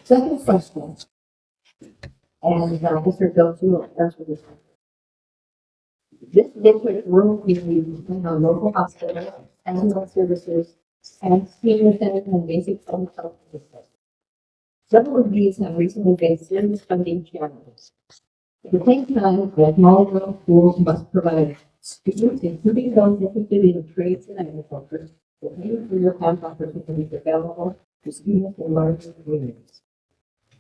Second question, and Mr. Jones, you will answer this one. This district will be using our local hospital, animal services, and senior centers and basic public health systems. Several of these have recently faced serious funding challenges. At the same time, the small rural schools must provide students, including those interested in trades and agriculture, with new career path opportunities available to students in larger communities.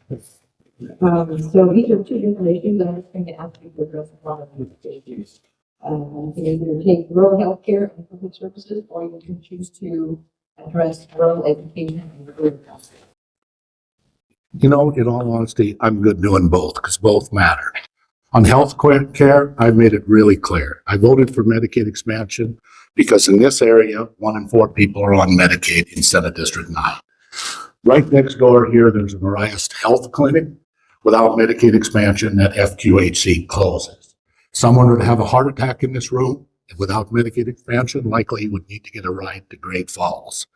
So these are two different issues. I'm just going to ask you to address one of these issues. You can either take rural health care and public services, or you can choose to address rural education and career health. You know, in all honesty, I'm good doing both because both matter. On health care, I've made it really clear. I voted for Medicaid expansion because in this area, 1 in 4 people are on Medicaid in Senate District 9. Right next door here, there's a Mariah's Health Clinic. Without Medicaid expansion, that FQHC closes. Someone would have a heart attack in this room, and without Medicaid expansion, likely would need to get a ride to Great Falls.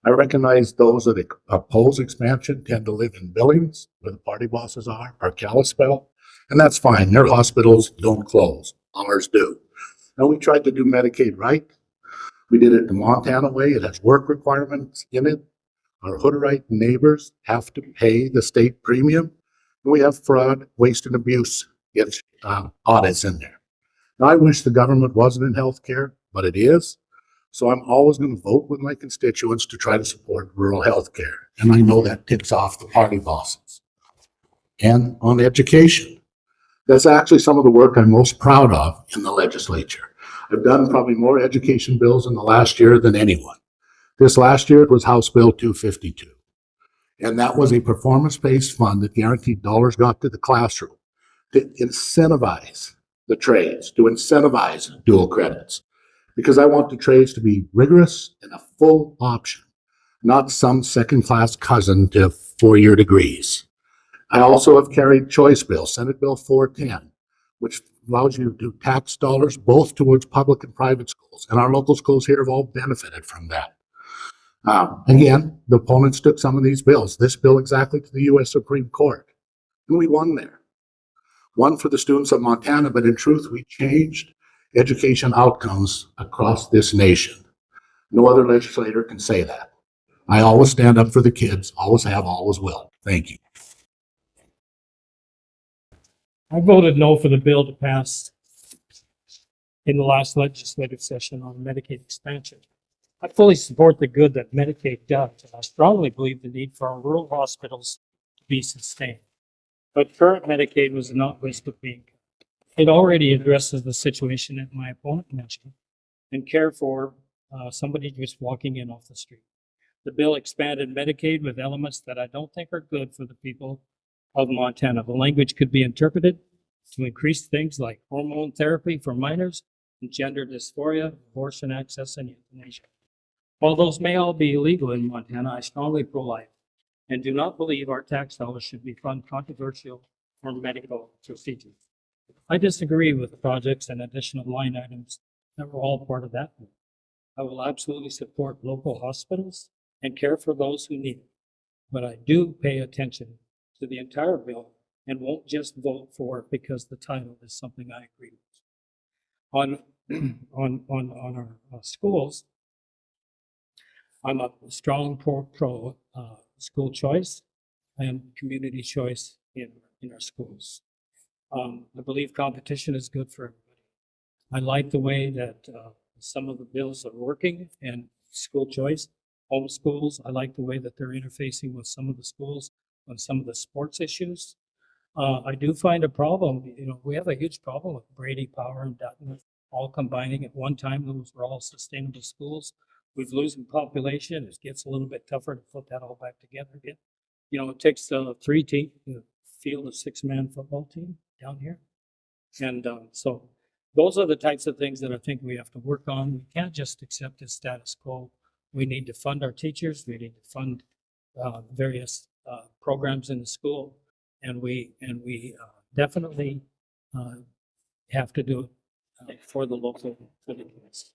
I recognize those that oppose expansion tend to live in Billings, where the party bosses are, or Kalispell, and that's fine. Their hospitals don't close. Ours do. Now, we tried to do Medicaid right. We did it the Montana way. It has work requirements in it. Our Hooterite neighbors have to pay the state premium. And we have fraud, waste, and abuse audits in there. Now, I wish the government wasn't in healthcare, but it is. So I'm always going to vote with my constituents to try to support rural health care. And I know that ticks off the party bosses. And on education, that's actually some of the work I'm most proud of in the legislature. I've done probably more education bills in the last year than anyone. This last year, it was House Bill 252. And that was a performance-based fund that guaranteed dollars got to the classroom to incentivize the trades, to incentivize dual credits. Because I want the trades to be rigorous and a full option, not some second-class cousin to 4-year degrees. I also have carried choice bills, Senate Bill 410, which allows you to do tax dollars both towards public and private schools. And our local schools here have all benefited from that. Again, the opponents took some of these bills, this bill exactly to the U.S. Supreme Court, and we won there. Won for the students of Montana, but in truth, we changed education outcomes across this nation. No other legislator can say that. I always stand up for the kids, always have, always will. Thank you. I voted no for the bill to pass in the last legislative session on Medicaid expansion. I fully support the good that Medicaid does, and I strongly believe the need for our rural hospitals to be sustained. But current Medicaid was not risk of being. It already addresses the situation that my opponent mentioned and care for somebody just walking in off the street. The bill expanded Medicaid with elements that I don't think are good for the people of Montana. The language could be interpreted to increase things like hormone therapy for minors and gender dysphoria, abortion access, and euthanasia. While those may all be illegal in Montana, I strongly pro-life and do not believe our tax dollars should be fund controversial or medical procedures. I disagree with projects and additional line items that were all part of that bill. I will absolutely support local hospitals and care for those who need it, but I do pay attention to the entire bill and won't just vote for it because the title is something I agree with. On our schools, I'm a strong pro school choice and community choice in our schools. I believe competition is good for everybody. I like the way that some of the bills are working and school choice, homeschools. I like the way that they're interfacing with some of the schools on some of the sports issues. I do find a problem, we have a huge problem with Brady, Power, and Dutton all combining at one time. Those were all sustainable schools. We've losing population. It gets a little bit tougher to put that all back together again. It takes 3 teams to field a 6-man football team down here. And so those are the types of things that I think we have to work on. We can't just accept the status quo. We need to fund our teachers. We need to fund various programs in the school. And we definitely have to do it for the kids.